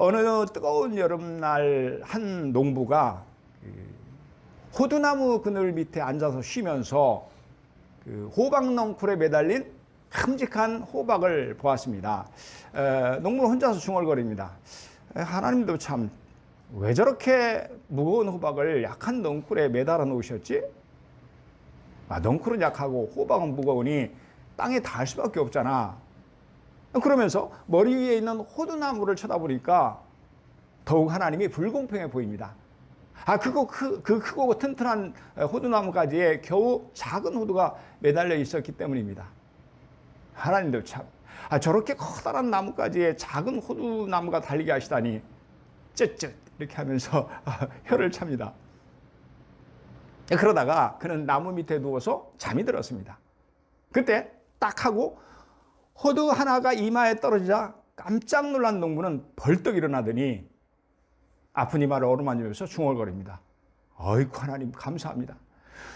어느 뜨거운 여름날 한 농부가 호두나무 그늘 밑에 앉아서 쉬면서 그 호박 넝쿨에 매달린 큼직한 호박을 보았습니다. 농부는 혼자서 중얼거립니다. 하나님도 참 왜 저렇게 무거운 호박을 약한 넝쿨에 매달아 놓으셨지? 넝쿨은 약하고 호박은 무거우니 땅에 닿을 수밖에 없잖아. 그러면서 머리 위에 있는 호두나무를 쳐다보니까 더욱 하나님이 불공평해 보입니다. 그 크고 튼튼한 호두나무까지에 겨우 작은 호두가 매달려 있었기 때문입니다. 하나님도 참, 저렇게 커다란 나무까지에 작은 호두나무가 달리게 하시다니, 쯧쯧 이렇게 하면서 혀를 찹니다. 그러다가 그는 나무 밑에 누워서 잠이 들었습니다. 그때 딱 하고 호두 하나가 이마에 떨어지자 깜짝 놀란 농부는 벌떡 일어나더니 아픈 이마를 어루만지면서 중얼거립니다. 아이고 하나님 감사합니다.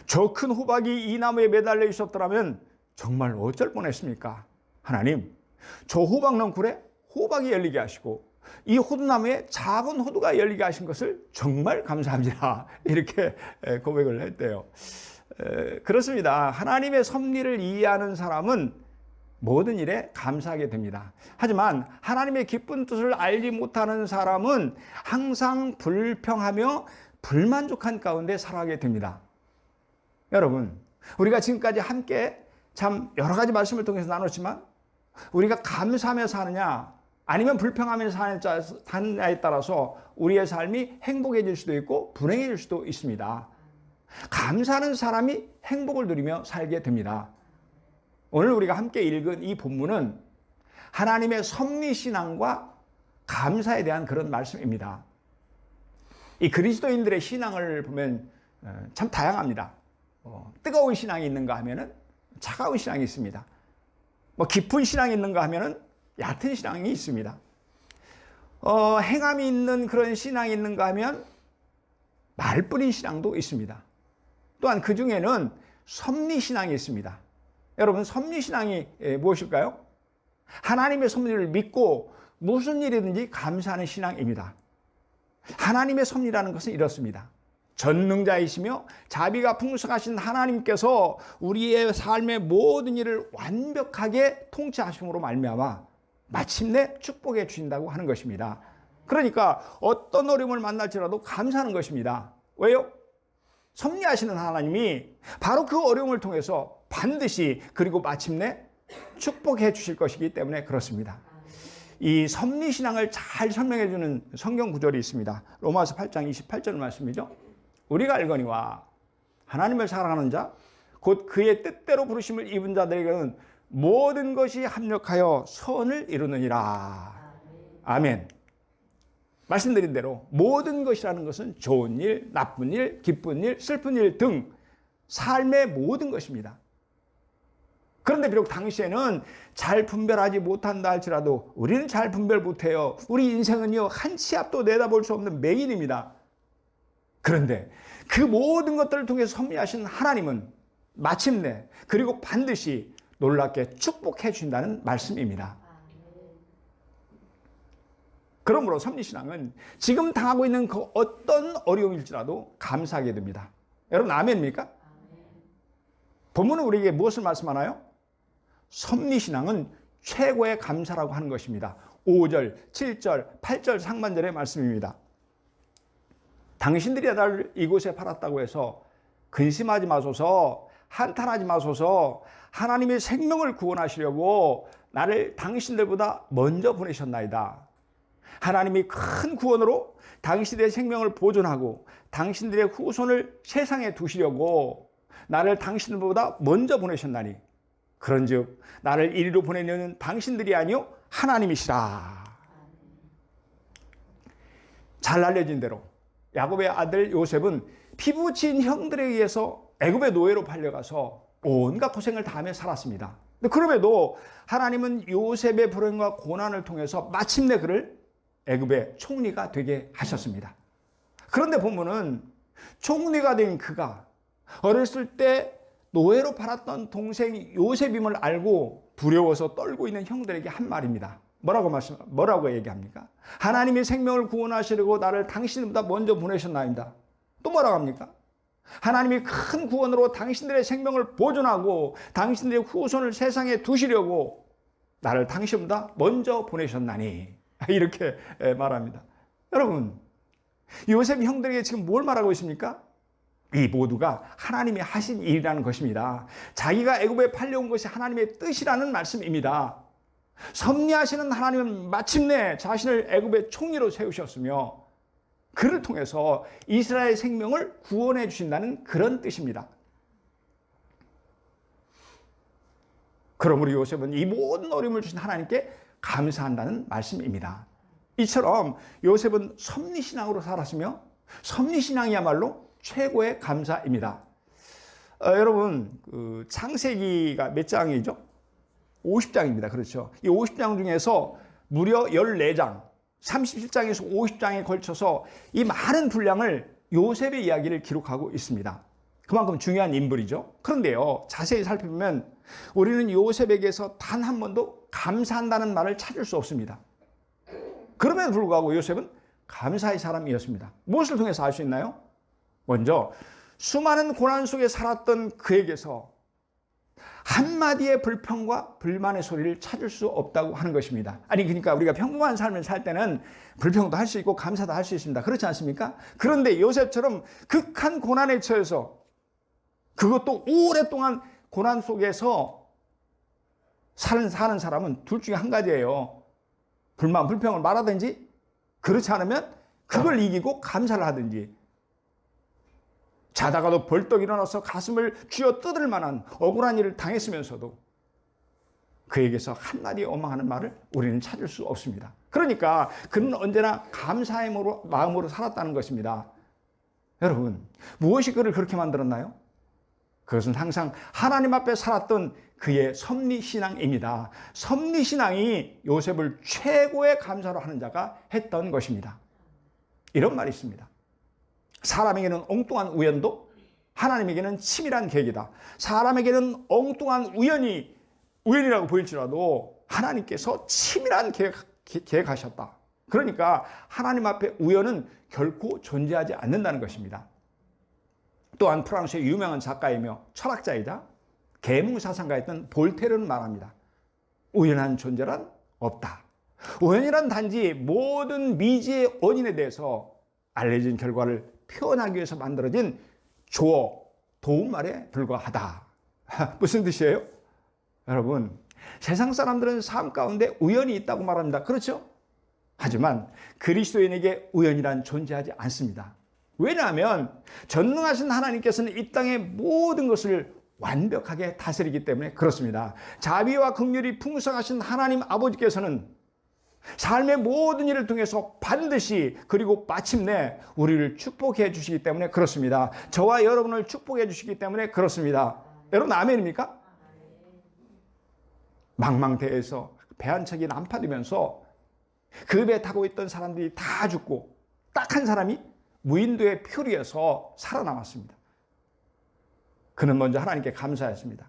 저 큰 호박이 이 나무에 매달려 있었더라면 정말 어쩔 뻔했습니까? 하나님, 저 호박 넝쿨에 호박이 열리게 하시고 이 호두나무에 작은 호두가 열리게 하신 것을 정말 감사합니다. 이렇게 고백을 했대요. 그렇습니다. 하나님의 섭리를 이해하는 사람은 모든 일에 감사하게 됩니다. 하지만 하나님의 기쁜 뜻을 알지 못하는 사람은 항상 불평하며 불만족한 가운데 살아가게 됩니다. 여러분, 우리가 지금까지 함께 참 여러 가지 말씀을 통해서 나눴지만 우리가 감사하며 사느냐 아니면 불평하며 사느냐에 따라서 우리의 삶이 행복해질 수도 있고 불행해질 수도 있습니다. 감사하는 사람이 행복을 누리며 살게 됩니다. 오늘 우리가 함께 읽은 이 본문은 하나님의 섭리신앙과 감사에 대한 그런 말씀입니다. 이 그리스도인들의 신앙을 보면 참 다양합니다. 뜨거운 신앙이 있는가 하면은 차가운 신앙이 있습니다. 깊은 신앙이 있는가 하면은 얕은 신앙이 있습니다. 행함이 있는 그런 신앙이 있는가 하면 말뿐인 신앙도 있습니다. 또한 그 중에는 섭리신앙이 있습니다. 여러분, 섭리신앙이 무엇일까요? 하나님의 섭리를 믿고 무슨 일이든지 감사하는 신앙입니다. 하나님의 섭리라는 것은 이렇습니다. 전능자이시며 자비가 풍성하신 하나님께서 우리의 삶의 모든 일을 완벽하게 통치하심으로 말미암아 마침내 축복해 주신다고 하는 것입니다. 그러니까 어떤 어려움을 만날지라도 감사하는 것입니다. 왜요? 섭리하시는 하나님이 바로 그 어려움을 통해서 반드시 그리고 마침내 축복해 주실 것이기 때문에 그렇습니다. 이 섭리신앙을 잘 설명해 주는 성경 구절이 있습니다. 로마서 8장 28절 말씀이죠. 우리가 알거니와 하나님을 사랑하는 자 곧 그의 뜻대로 부르심을 입은 자들에게는 모든 것이 합력하여 선을 이루느니라. 아멘. 말씀드린 대로 모든 것이라는 것은 좋은 일, 나쁜 일, 기쁜 일, 슬픈 일 등 삶의 모든 것입니다. 그런데 비록 당시에는 잘 분별하지 못한다 할지라도 우리는 잘 분별 못해요. 우리 인생은요, 한 치 앞도 내다볼 수 없는 맹인입니다. 그런데 그 모든 것들을 통해서 섭리하신 하나님은 마침내 그리고 반드시 놀랍게 축복해 주신다는 말씀입니다. 그러므로 섭리신앙은 지금 당하고 있는 그 어떤 어려움일지라도 감사하게 됩니다. 여러분 아멘입니까? 본문은 우리에게 무엇을 말씀하나요? 섭리신앙은 최고의 감사라고 하는 것입니다. 5절, 7절, 8절 상반절의 말씀입니다. 당신들이 나를 이곳에 팔았다고 해서 근심하지 마소서, 한탄하지 마소서, 하나님의 생명을 구원하시려고 나를 당신들보다 먼저 보내셨나이다. 하나님이 큰 구원으로 당신들의 생명을 보존하고 당신들의 후손을 세상에 두시려고 나를 당신들보다 먼저 보내셨나니 그런즉 나를 이리로 보내려는 당신들이 아니요 하나님이시라. 잘 알려진 대로 야곱의 아들 요셉은 피부친 형들에 의해서 애굽의 노예로 팔려가서 온갖 고생을 다하며 살았습니다. 그럼에도 하나님은 요셉의 불행과 고난을 통해서 마침내 그를 애굽의 총리가 되게 하셨습니다. 그런데 본문은 총리가 된 그가 어렸을 때 노예로 팔았던 동생 요셉임을 알고 두려워서 떨고 있는 형들에게 한 말입니다. 뭐라고 얘기합니까? 하나님이 생명을 구원하시려고 나를 당신보다 먼저 보내셨나이다. 또 뭐라고 합니까? 하나님이 큰 구원으로 당신들의 생명을 보존하고 당신들의 후손을 세상에 두시려고 나를 당신보다 먼저 보내셨나니. 이렇게 말합니다. 여러분, 요셉 형들에게 지금 뭘 말하고 있습니까? 이 모두가 하나님이 하신 일이라는 것입니다. 자기가 애굽에 팔려온 것이 하나님의 뜻이라는 말씀입니다. 섭리하시는 하나님은 마침내 자신을 애굽의 총리로 세우셨으며 그를 통해서 이스라엘 생명을 구원해 주신다는 그런 뜻입니다. 그러므로 요셉은 이 모든 어려움을 주신 하나님께 감사한다는 말씀입니다. 이처럼 요셉은 섭리신앙으로 살았으며 섭리신앙이야말로 최고의 감사입니다. 여러분, 창세기가 몇 장이죠? 50장입니다. 그렇죠. 이 50장 중에서 무려 14장, 37장에서 50장에 걸쳐서 이 많은 분량을 요셉의 이야기를 기록하고 있습니다. 그만큼 중요한 인물이죠. 그런데요, 자세히 살펴보면 우리는 요셉에게서 단 한 번도 감사한다는 말을 찾을 수 없습니다. 그럼에도 불구하고 요셉은 감사의 사람이었습니다. 무엇을 통해서 알 수 있나요? 먼저 수많은 고난 속에 살았던 그에게서 한마디의 불평과 불만의 소리를 찾을 수 없다고 하는 것입니다. 아니, 그러니까 우리가 평범한 삶을 살 때는 불평도 할 수 있고 감사도 할 수 있습니다. 그렇지 않습니까? 그런데 요셉처럼 극한 고난에 처해서, 그것도 오랫동안 고난 속에서 사는 사람은 둘 중에 한 가지예요. 불만, 불평을 말하든지, 그렇지 않으면 그걸 이기고 감사를 하든지. 자다가도 벌떡 일어나서 가슴을 쥐어 뜯을 만한 억울한 일을 당했으면서도 그에게서 한마디 원망하는 말을 우리는 찾을 수 없습니다. 그러니까 그는 언제나 감사의 마음으로 살았다는 것입니다. 여러분, 무엇이 그를 그렇게 만들었나요? 그것은 항상 하나님 앞에 살았던 그의 섭리신앙입니다. 섭리신앙이 요셉을 최고의 감사로 하는 자가 했던 것입니다. 이런 말이 있습니다. 사람에게는 엉뚱한 우연도 하나님에게는 치밀한 계획이다. 사람에게는 엉뚱한 우연이라고 보일지라도 하나님께서 치밀한 계획하셨다. 그러니까 하나님 앞에 우연은 결코 존재하지 않는다는 것입니다. 또한 프랑스의 유명한 작가이며 철학자이자 계몽사상가였던 볼테르는 말합니다. 우연한 존재란 없다. 우연이란 단지 모든 미지의 원인에 대해서 알려진 결과를 표현하기 위해서 만들어진 조어, 도움말에 불과하다. 무슨 뜻이에요? 여러분, 세상 사람들은 삶 가운데 우연이 있다고 말합니다. 그렇죠? 하지만 그리스도인에게 우연이란 존재하지 않습니다. 왜냐하면 전능하신 하나님께서는 이 땅의 모든 것을 완벽하게 다스리기 때문에 그렇습니다. 자비와 긍휼이 풍성하신 하나님 아버지께서는 삶의 모든 일을 통해서 반드시 그리고 마침내 우리를 축복해 주시기 때문에 그렇습니다. 저와 여러분을 축복해 주시기 때문에 그렇습니다. 여러분 아멘입니까? 망망대해에서 배 한 척이 난파되면서 그 배 타고 있던 사람들이 다 죽고 딱 한 사람이 무인도의 표류에서 살아남았습니다. 그는 먼저 하나님께 감사했습니다.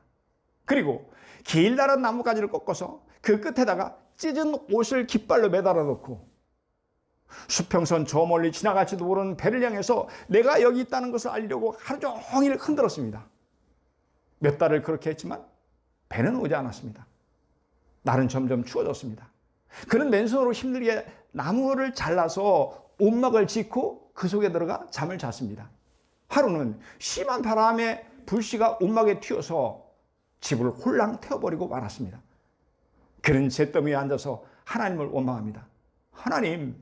그리고 길다란 나뭇가지를 꺾어서 그 끝에다가 찢은 옷을 깃발로 매달아 놓고 수평선 저 멀리 지나갈지도 모르는 배를 향해서 내가 여기 있다는 것을 알리려고 하루 종일 흔들었습니다. 몇 달을 그렇게 했지만 배는 오지 않았습니다. 날은 점점 추워졌습니다. 그는 맨손으로 힘들게 나무를 잘라서 옷막을 짓고 그 속에 들어가 잠을 잤습니다. 하루는 심한 바람에 불씨가 옷막에 튀어서 집을 홀랑 태워버리고 말았습니다. 그는 잿더미에 앉아서 하나님을 원망합니다. 하나님,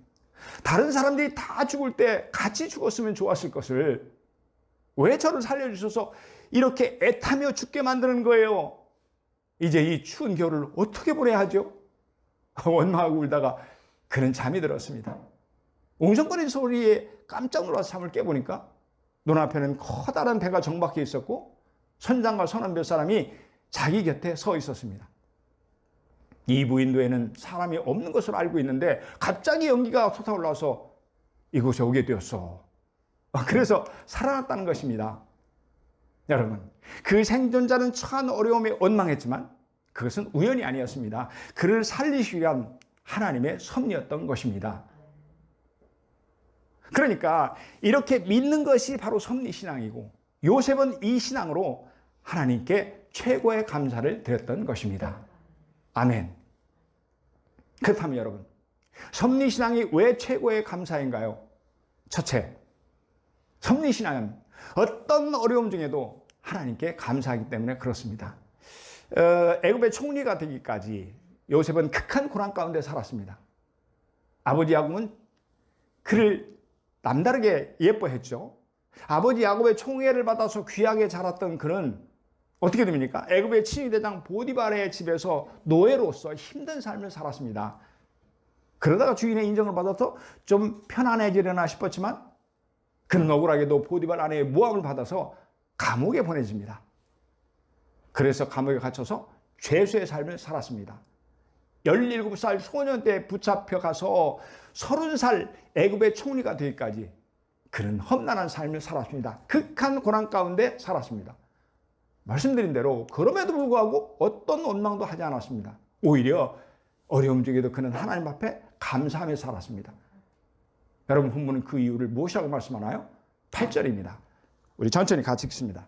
다른 사람들이 다 죽을 때 같이 죽었으면 좋았을 것을 왜 저를 살려주셔서 이렇게 애타며 죽게 만드는 거예요? 이제 이 추운 겨울을 어떻게 보내야 하죠? 원망하고 울다가 그는 잠이 들었습니다. 웅성거리는 소리에 깜짝 놀라서 잠을 깨보니까 눈앞에는 커다란 배가 정박해 있었고 선장과 선원 몇 사람이 자기 곁에 서 있었습니다. 이 무인도에는 사람이 없는 것을 알고 있는데 갑자기 연기가 솟아올라서 이곳에 오게 되었어. 그래서 살아났다는 것입니다. 여러분, 그 생존자는 처한 어려움에 원망했지만 그것은 우연이 아니었습니다. 그를 살리시기 위한 하나님의 섭리였던 것입니다. 그러니까 이렇게 믿는 것이 바로 섭리신앙이고 요셉은 이 신앙으로 하나님께 최고의 감사를 드렸던 것입니다. 아멘. 그렇다면 여러분, 섭리신앙이 왜 최고의 감사인가요? 첫째, 섭리신앙은 어떤 어려움 중에도 하나님께 감사하기 때문에 그렇습니다. 애굽의 총리가 되기까지 요셉은 극한 고난 가운데 살았습니다. 아버지 야곱은 그를 남다르게 예뻐했죠. 아버지 야곱의 총애를 받아서 귀하게 자랐던 그는 어떻게 됩니까? 애굽의 친위대장 보디발의 집에서 노예로서 힘든 삶을 살았습니다. 그러다가 주인의 인정을 받아서 좀 편안해지려나 싶었지만 그는 억울하게도 보디발 아내의 모함을 받아서 감옥에 보내집니다. 그래서 감옥에 갇혀서 죄수의 삶을 살았습니다. 17살 소년 때 붙잡혀 가서 30살 애굽의 총리가 되기까지 그는 험난한 삶을 살았습니다. 극한 고난 가운데 살았습니다. 말씀드린 대로 그럼에도 불구하고 어떤 원망도 하지 않았습니다. 오히려 어려움 중에도 그는 하나님 앞에 감사하며 살았습니다. 여러분 본문은 그 이유를 무엇이라고 말씀하나요? 8절입니다. 우리 천천히 같이 읽습니다.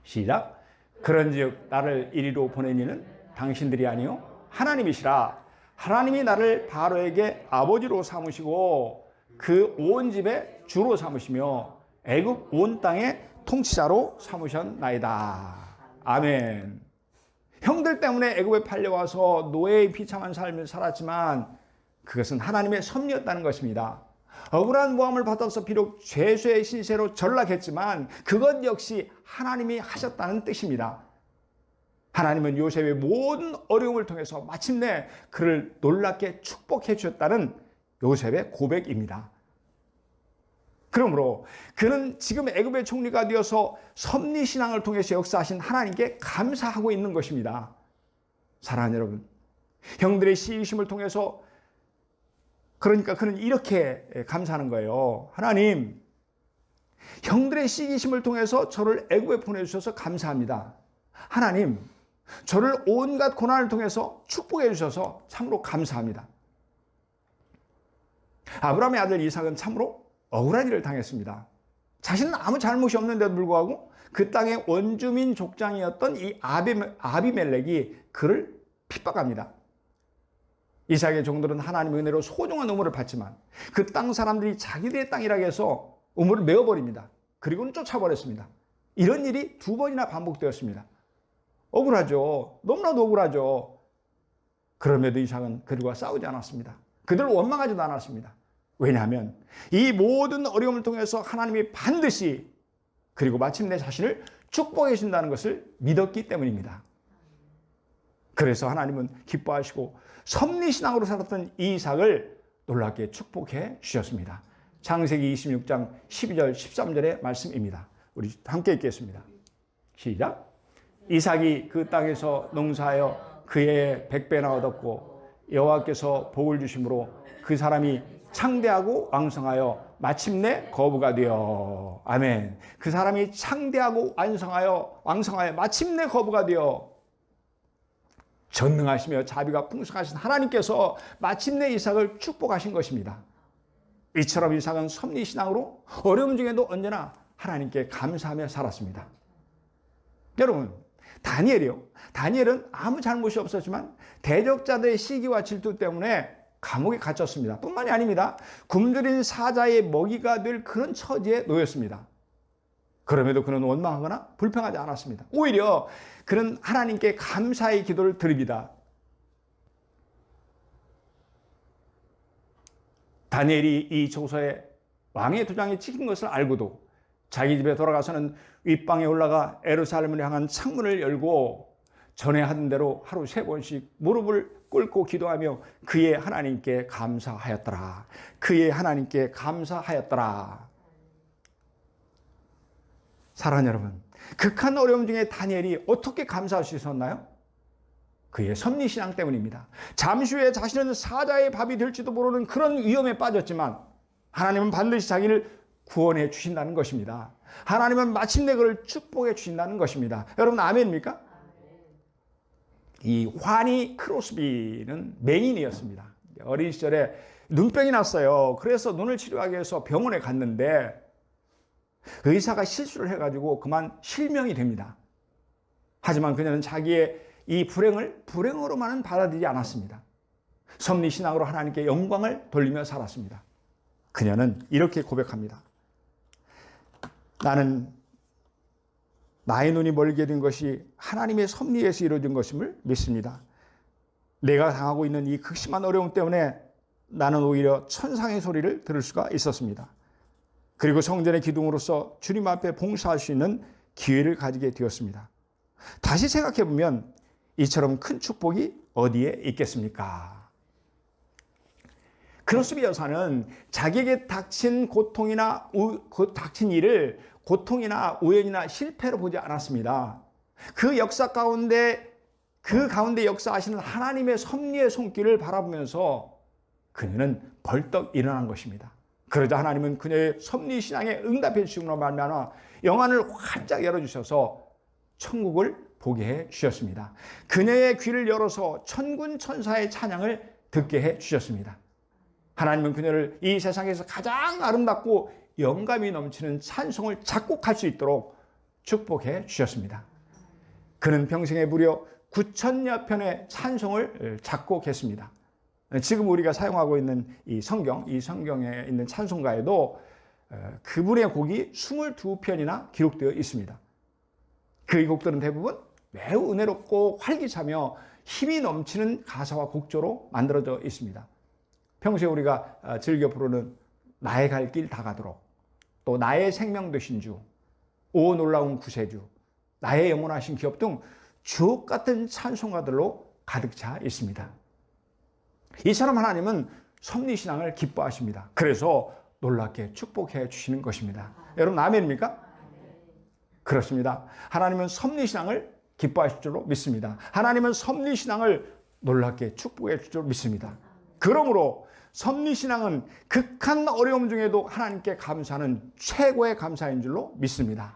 시작. 그런즉 나를 이리로 보낸 이는 당신들이 아니요 하나님이시라. 하나님이 나를 바로에게 아버지로 삼으시고 그 온 집에 주로 삼으시며 애굽 온 땅의 통치자로 삼으셨나이다. 아멘. 형들 때문에 애굽에 팔려와서 노예의 비참한 삶을 살았지만 그것은 하나님의 섭리였다는 것입니다. 억울한 모함을 받아서 비록 죄수의 신세로 전락했지만 그것 역시 하나님이 하셨다는 뜻입니다. 하나님은 요셉의 모든 어려움을 통해서 마침내 그를 놀랍게 축복해 주셨다는 요셉의 고백입니다. 그러므로 그는 지금 애굽의 총리가 되어서 섭리신앙을 통해서 역사하신 하나님께 감사하고 있는 것입니다. 사랑하는 여러분, 형들의 시기심을 통해서 그러니까 그는 이렇게 감사하는 거예요. 하나님, 형들의 시기심을 통해서 저를 애굽에 보내주셔서 감사합니다. 하나님, 저를 온갖 고난을 통해서 축복해 주셔서 참으로 감사합니다. 아브라함의 아들 이삭은 참으로 억울한 일을 당했습니다. 자신은 아무 잘못이 없는데도 불구하고 그 땅의 원주민 족장이었던 이 아비멜렉이 그를 핍박합니다. 이삭의 종들은 하나님의 은혜로 소중한 우물을 받지만 그 땅 사람들이 자기들의 땅이라고 해서 우물을 메워버립니다. 그리고는 쫓아버렸습니다. 이런 일이 2번이나 반복되었습니다. 억울하죠. 너무나도 억울하죠. 그럼에도 이삭은 그들과 싸우지 않았습니다. 그들을 원망하지도 않았습니다. 왜냐하면 이 모든 어려움을 통해서 하나님이 반드시 그리고 마침내 자신을 축복해 주신다는 것을 믿었기 때문입니다. 그래서 하나님은 기뻐하시고 섭리신앙으로 살았던 이삭을 놀랍게 축복해 주셨습니다. 창세기 26장 12절 13절의 말씀입니다. 우리 함께 읽겠습니다. 시작. 이삭이 그 땅에서 농사하여 그의 100배나 얻었고 여호와께서 복을 주심으로 그 사람이 창대하고 왕성하여 마침내 거부가 되어. 아멘. 그 사람이 창대하고 왕성하여 마침내 거부가 되어. 전능하시며 자비가 풍성하신 하나님께서 마침내 이삭을 축복하신 것입니다. 이처럼 이삭은 섭리신앙으로 어려움 중에도 언제나 하나님께 감사하며 살았습니다. 여러분, 다니엘은 아무 잘못이 없었지만 대적자들의 시기와 질투 때문에 감옥에 갇혔습니다. 뿐만이 아닙니다. 굶주린 사자의 먹이가 될 그런 처지에 놓였습니다. 그럼에도 그는 원망하거나 불평하지 않았습니다. 오히려 그는 하나님께 감사의 기도를 드립니다. 다니엘이 이 조서에 왕의 도장이 찍힌 것을 알고도 자기 집에 돌아가서는 윗방에 올라가 예루살렘을 향한 창문을 열고 전에 하던 대로 하루 3번씩 무릎을 꿇고 기도하며 그의 하나님께 감사하였더라. 그의 하나님께 감사하였더라. 사랑하는 여러분, 극한 어려움 중에 다니엘이 어떻게 감사할 수 있었나요? 그의 섭리신앙 때문입니다. 잠시 후에 자신은 사자의 밥이 될지도 모르는 그런 위험에 빠졌지만 하나님은 반드시 자기를 구원해 주신다는 것입니다. 하나님은 마침내 그를 축복해 주신다는 것입니다. 여러분 아멘입니까? 이 환희 크로스비는 맹인이었습니다. 어린 시절에 눈병이 났어요. 그래서 눈을 치료하기 위해서 병원에 갔는데 의사가 실수를 해가지고 그만 실명이 됩니다. 하지만 그녀는 자기의 이 불행을 불행으로만은 받아들이지 않았습니다. 섭리신앙으로 하나님께 영광을 돌리며 살았습니다. 그녀는 이렇게 고백합니다. 나는 나의 눈이 멀게 된 것이 하나님의 섭리에서 이루어진 것임을 믿습니다. 내가 당하고 있는 이 극심한 어려움 때문에 나는 오히려 천상의 소리를 들을 수가 있었습니다. 그리고 성전의 기둥으로서 주님 앞에 봉사할 수 있는 기회를 가지게 되었습니다. 다시 생각해보면 이처럼 큰 축복이 어디에 있겠습니까? 크로스비 여사는 자기에게 닥친 고통이나 닥친 일을 고통이나 우연이나 실패로 보지 않았습니다. 그 가운데 역사하시는 하나님의 섭리의 손길을 바라보면서 그녀는 벌떡 일어난 것입니다. 그러자 하나님은 그녀의 섭리 신앙에 응답해 주심으로 말미암아 영안을 활짝 열어주셔서 천국을 보게 해 주셨습니다. 그녀의 귀를 열어서 천군 천사의 찬양을 듣게 해 주셨습니다. 하나님은 그녀를 이 세상에서 가장 아름답고 영감이 넘치는 찬송을 작곡할 수 있도록 축복해 주셨습니다. 그는 평생에 무려 9,000여 편의 찬송을 작곡했습니다. 지금 우리가 사용하고 있는 이 성경에 있는 찬송가에도 그분의 곡이 22편이나 기록되어 있습니다. 그 곡들은 대부분 매우 은혜롭고 활기차며 힘이 넘치는 가사와 곡조로 만들어져 있습니다. 평소에 우리가 즐겨 부르는 나의 갈 길 다 가도록, 또 나의 생명 되신 주, 오 놀라운 구세주, 나의 영원하신 기업 등 주옥 같은 찬송가들로 가득 차 있습니다. 이처럼 하나님은 섭리신앙을 기뻐하십니다. 그래서 놀랍게 축복해 주시는 것입니다. 여러분 아멘입니까? 그렇습니다. 하나님은 섭리신앙을 기뻐하실 줄로 믿습니다. 하나님은 섭리신앙을 놀랍게 축복해 줄 줄로 믿습니다. 그러므로 섭리신앙은 극한 어려움 중에도 하나님께 감사하는 최고의 감사인 줄로 믿습니다.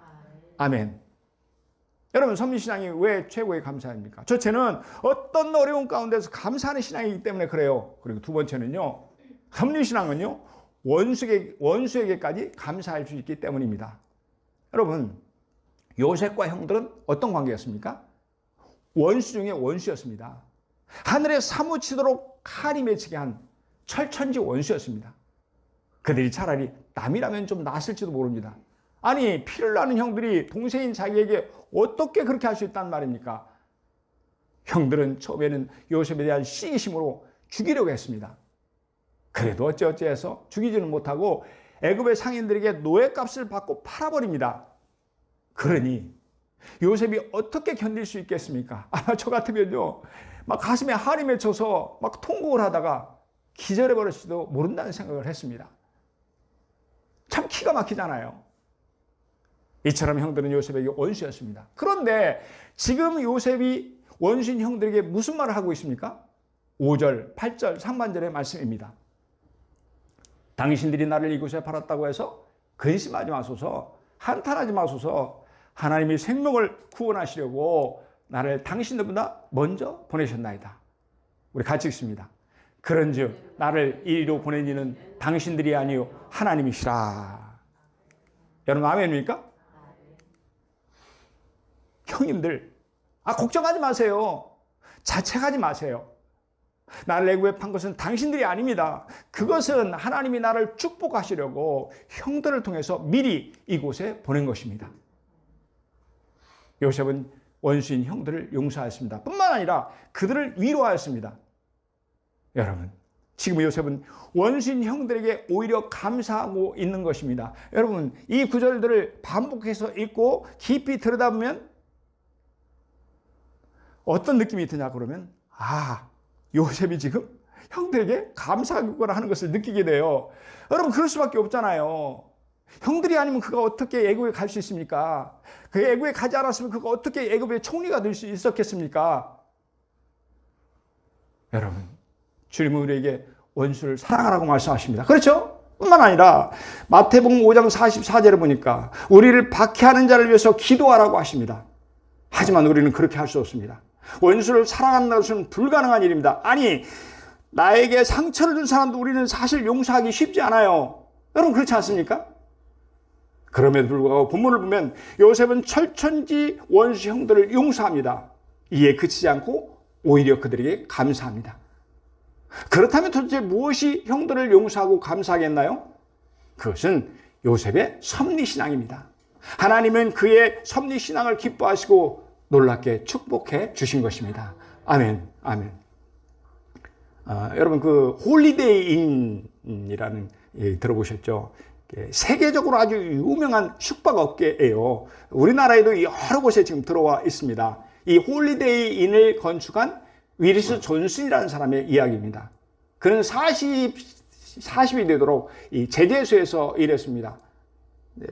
아멘. 여러분 섭리신앙이 왜 최고의 감사입니까? 첫째는 어떤 어려움 가운데서 감사하는 신앙이기 때문에 그래요. 그리고 두 번째는요, 섭리신앙은요 원수에게까지 감사할 수 있기 때문입니다. 여러분 요셉과 형들은 어떤 관계였습니까? 원수 중에 원수였습니다. 하늘에 사무치도록 칼이 맺히게 한 철천지 원수였습니다. 그들이 차라리 남이라면 좀 낫을지도 모릅니다. 아니 피를 나는 형들이 동생인 자기에게 어떻게 그렇게 할 수 있단 말입니까? 형들은 처음에는 요셉에 대한 시기심으로 죽이려고 했습니다. 그래도 어찌어찌해서 죽이지는 못하고 애굽의 상인들에게 노예값을 받고 팔아버립니다. 그러니 요셉이 어떻게 견딜 수 있겠습니까? 저 같으면요 막 가슴에 한이 맺혀서 막 통곡을 하다가 기절해버릴지도 모른다는 생각을 했습니다. 참 기가 막히잖아요. 이처럼 형들은 요셉에게 원수였습니다. 그런데 지금 요셉이 원수인 형들에게 무슨 말을 하고 있습니까? 5절, 8절 상반절의 말씀입니다. 당신들이 나를 이곳에 팔았다고 해서 근심하지 마소서, 한탄하지 마소서. 하나님이 생명을 구원하시려고 나를 당신들보다 먼저 보내셨나이다. 우리 같이 읽습니다. 그런즉 나를 이리로 보낸 이는 당신들이 아니요 하나님이시라. 여러분 아멘입니까? 형님들, 걱정하지 마세요. 자책하지 마세요. 나를 애굽에 판 것은 당신들이 아닙니다. 그것은 하나님이 나를 축복하시려고 형들을 통해서 미리 이곳에 보낸 것입니다. 요셉은 원수인 형들을 용서하였습니다. 뿐만 아니라 그들을 위로하였습니다. 여러분, 지금 요셉은 원수인 형들에게 오히려 감사하고 있는 것입니다. 여러분, 이 구절들을 반복해서 읽고 깊이 들여다보면 어떤 느낌이 드냐 그러면 요셉이 지금 형들에게 감사하거나 하는 것을 느끼게 돼요. 여러분 그럴 수밖에 없잖아요. 형들이 아니면 그가 어떻게 애굽에 갈 수 있습니까? 그 애굽에 가지 않았으면 그가 어떻게 애굽의 총리가 될 수 있었겠습니까? 여러분 주님은 우리에게 원수를 사랑하라고 말씀하십니다. 그렇죠? 뿐만 아니라 마태복음 5장 44절을 보니까 우리를 박해하는 자를 위해서 기도하라고 하십니다. 하지만 우리는 그렇게 할 수 없습니다. 원수를 사랑하는 것은 불가능한 일입니다. 아니, 나에게 상처를 준 사람도 우리는 사실 용서하기 쉽지 않아요. 여러분 그렇지 않습니까? 그럼에도 불구하고 본문을 보면 요셉은 철천지 원수 형들을 용서합니다. 이에 그치지 않고 오히려 그들에게 감사합니다. 그렇다면 도대체 무엇이 형들을 용서하고 감사하겠나요? 그것은 요셉의 섭리신앙입니다. 하나님은 그의 섭리신앙을 기뻐하시고 놀랍게 축복해 주신 것입니다. 아멘, 아멘. 여러분 그 홀리데이인이라는 들어보셨죠? 세계적으로 아주 유명한 숙박업계예요. 우리나라에도 여러 곳에 지금 들어와 있습니다. 이 홀리데이인을 건축한 윌리스 존슨이라는 사람의 이야기입니다. 그는 40이 되도록 이 제재소에서 일했습니다.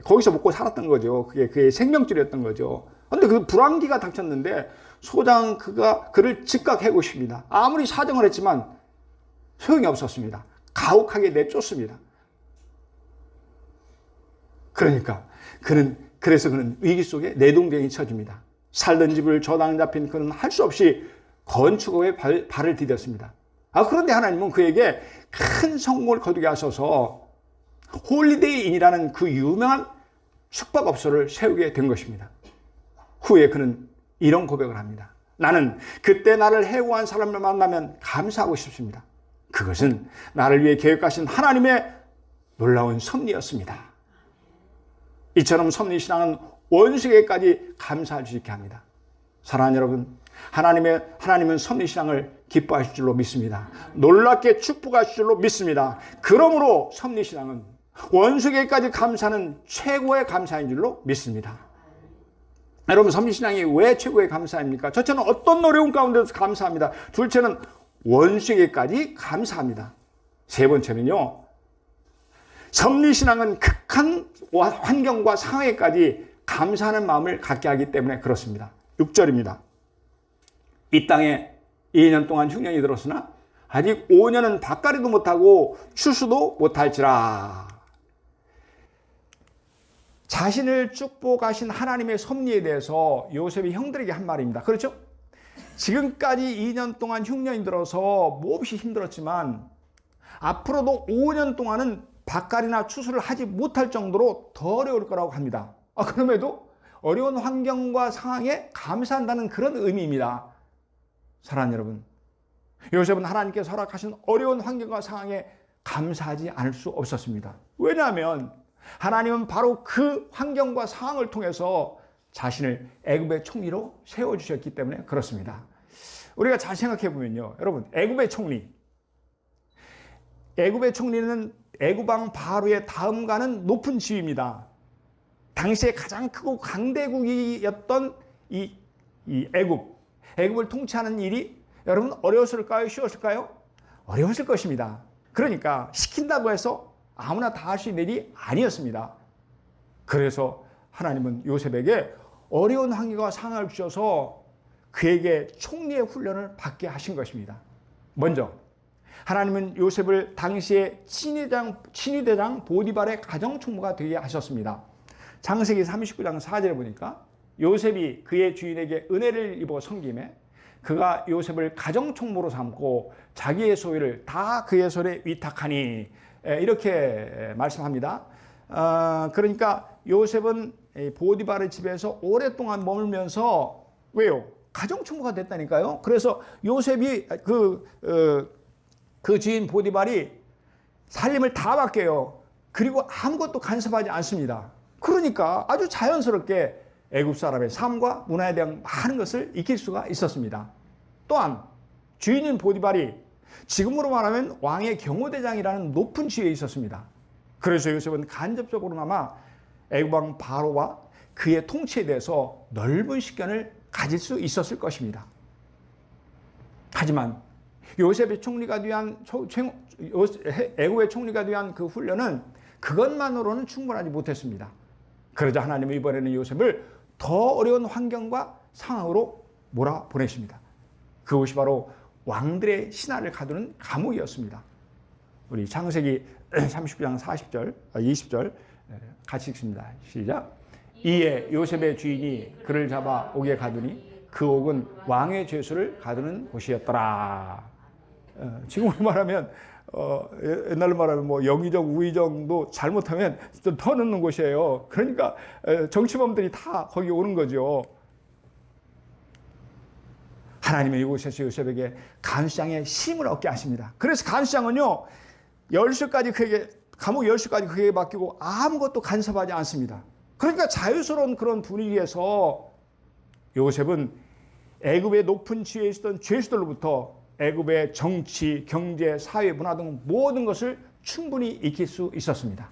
거기서 먹고 살았던 거죠. 그게 그의 생명줄이었던 거죠. 그런데 그 불황기가 닥쳤는데 소장 그를 즉각 해고십니다. 아무리 사정을 했지만 소용이 없었습니다. 가혹하게 내쫓습니다. 그래서 그는 위기 속에 내동댕이 쳐집니다. 살던 집을 저당 잡힌 그는 할 수 없이 건축업에 발을 디뎠습니다. 그런데 하나님은 그에게 큰 성공을 거두게 하셔서 홀리데이인이라는 그 유명한 숙박업소를 세우게 된 것입니다. 후에 그는 이런 고백을 합니다. 나는 그때 나를 해고한 사람을 만나면 감사하고 싶습니다. 그것은 나를 위해 계획하신 하나님의 놀라운 섭리였습니다. 이처럼 섭리신앙은 원수에게까지 감사할 수 있게 합니다. 사랑하는 여러분, 하나님은 섭리신앙을 기뻐하실 줄로 믿습니다. 놀랍게 축복하실 줄로 믿습니다. 그러므로 섭리신앙은 원수에게까지 감사하는 최고의 감사인 줄로 믿습니다. 여러분, 섭리신앙이 왜 최고의 감사입니까? 첫째는 어떤 어려움 가운데서 감사합니다. 둘째는 원수에게까지 감사합니다. 세 번째는요, 섭리신앙은 극한 환경과 상황에까지 감사하는 마음을 갖게 하기 때문에 그렇습니다. 6절입니다. 이 땅에 2년 동안 흉년이 들었으나 아직 5년은 밭갈이도 못하고 추수도 못할지라. 자신을 축복하신 하나님의 섭리에 대해서 요셉이 형들에게 한 말입니다. 그렇죠? 지금까지 2년 동안 흉년이 들어서 몹시 힘들었지만 앞으로도 5년 동안은 밭갈이나 추수를 하지 못할 정도로 더 어려울 거라고 합니다. 그럼에도 어려운 환경과 상황에 감사한다는 그런 의미입니다. 사랑하는 여러분, 요셉은 하나님께서 허락하신 어려운 환경과 상황에 감사하지 않을 수 없었습니다. 왜냐하면 하나님은 바로 그 환경과 상황을 통해서 자신을 애굽의 총리로 세워주셨기 때문에 그렇습니다. 우리가 잘 생각해 보면요, 여러분, 애굽의 총리는 애굽왕 바로의 다음 가는 높은 지위입니다. 당시에 가장 크고 강대국이었던 이 애굽을 통치하는 일이 여러분 어려웠을까요? 쉬웠을까요? 어려웠을 것입니다. 그러니까 시킨다고 해서 아무나 다 할 수 있는 일이 아니었습니다. 그래서 하나님은 요셉에게 어려운 환경과 상황을 주셔서 그에게 총리의 훈련을 받게 하신 것입니다. 먼저 하나님은 요셉을 당시의 친위대장 보디발의 가정총무가 되게 하셨습니다. 창세기 39장 4절에 보니까 요셉이 그의 주인에게 은혜를 입어 섬김에 그가 요셉을 가정총무로 삼고 자기의 소유를 다 그의 손에 위탁하니, 이렇게 말씀합니다. 그러니까 요셉은 보디발의 집에서 오랫동안 머물면서 왜요? 가정총무가 됐다니까요. 그래서 요셉이 그 주인 보디발이 살림을 다 맡겨요. 그리고 아무것도 간섭하지 않습니다. 그러니까 아주 자연스럽게 애굽 사람의 삶과 문화에 대한 많은 것을 익힐 수가 있었습니다. 또한 주인인 보디발이 지금으로 말하면 왕의 경호대장이라는 높은 지위에 있었습니다. 그래서 요셉은 간접적으로나마 애굽 왕 바로와 그의 통치에 대해서 넓은 식견을 가질 수 있었을 것입니다. 하지만 요셉의 애굽의 총리가 위한 그 훈련은 그것만으로는 충분하지 못했습니다. 그러자 하나님은 이번에는 요셉을 더 어려운 환경과 상황으로 몰아보내십니다. 그것이 바로 왕들의 신하를 가두는 감옥이었습니다. 우리 창세기 39장 40절, 20절 같이 읽습니다. 시작. 이에 요셉의 주인이 그를 잡아 옥에 가두니 그 옥은 왕의 죄수를 가두는 곳이었더라. 지금으로 말하면 옛날로 말하면 뭐 영의정, 우의정도 잘못하면 좀 더 넣는 곳이에요. 그러니까 정치범들이 다 거기 오는 거죠. 하나님은 이곳에서 요셉에게 간수장의 힘을 얻게 하십니다. 그래서 간수장은요, 10시까지 그에게, 감옥 10시까지 그에게 맡기고 아무것도 간섭하지 않습니다. 그러니까 자유스러운 그런 분위기에서 요셉은 애굽의 높은 지위에 있었던 죄수들로부터 애굽의 정치, 경제, 사회, 문화 등 모든 것을 충분히 익힐 수 있었습니다.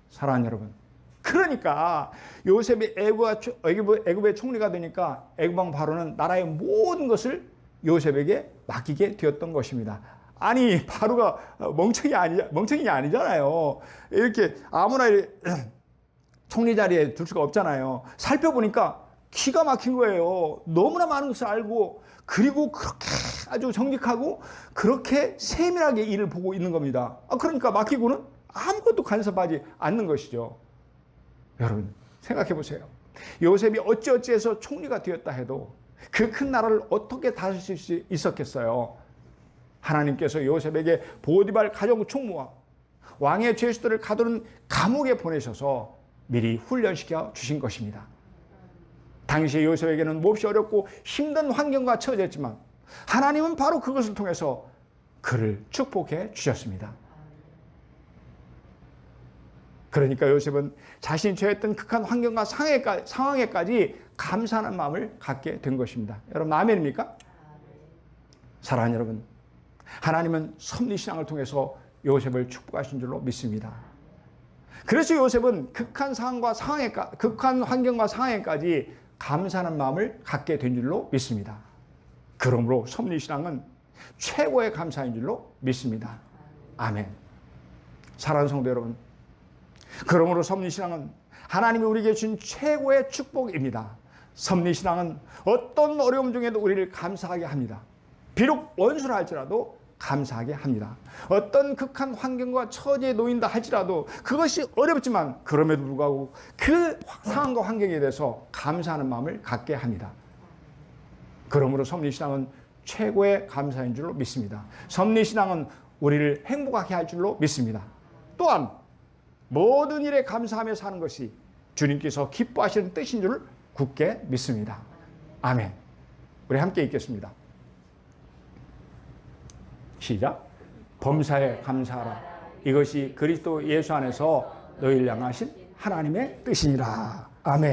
사랑하는 여러분. 그러니까 요셉이 애굽의 총리가 되니까 애굽왕 바로는 나라의 모든 것을 요셉에게 맡기게 되었던 것입니다. 아니, 바로가 멍청이 아니잖아요. 이렇게 아무나 총리 자리에 둘 수가 없잖아요. 살펴보니까 기가 막힌 거예요. 너무나 많은 것을 알고, 그리고 그렇게 아주 정직하고 그렇게 세밀하게 일을 보고 있는 겁니다. 그러니까 맡기고는 아무것도 간섭하지 않는 것이죠. 여러분 생각해 보세요. 요셉이 어찌어찌해서 총리가 되었다 해도 그 큰 나라를 어떻게 다스릴 수 있었겠어요? 하나님께서 요셉에게 보디발 가정 총무와 왕의 죄수들을 가두는 감옥에 보내셔서 미리 훈련시켜 주신 것입니다. 당시 요셉에게는 몹시 어렵고 힘든 환경과 처해졌지만 하나님은 바로 그것을 통해서 그를 축복해 주셨습니다. 그러니까 요셉은 자신이 처했던 극한 환경과 상황에까지 감사하는 마음을 갖게 된 것입니다. 여러분 아멘입니까? 사랑하는 여러분, 하나님은 섭리신앙을 통해서 요셉을 축복하신 줄로 믿습니다. 그래서 요셉은 극한 환경과 상황에까지 감사하는 마음을 갖게 된 줄로 믿습니다. 그러므로 섭리신앙은 최고의 감사인 줄로 믿습니다. 아멘. 사랑하는 성도 여러분, 그러므로 섭리신앙은 하나님이 우리에게 주신 최고의 축복입니다. 섭리신앙은 어떤 어려움 중에도 우리를 감사하게 합니다. 비록 원수라 할지라도 감사하게 합니다. 어떤 극한 환경과 처지에 놓인다 할지라도 그것이 어렵지만 그럼에도 불구하고 그 상황과 환경에 대해서 감사하는 마음을 갖게 합니다. 그러므로 섭리신앙은 최고의 감사인 줄로 믿습니다. 섭리신앙은 우리를 행복하게 할 줄로 믿습니다. 또한 모든 일에 감사하며 사는 것이 주님께서 기뻐하시는 뜻인 줄 굳게 믿습니다. 아멘. 우리 함께 읽겠습니다. 시작. 범사에 감사하라. 이것이 그리스도 예수 안에서 너희를 향하신 하나님의 뜻이니라. 아멘.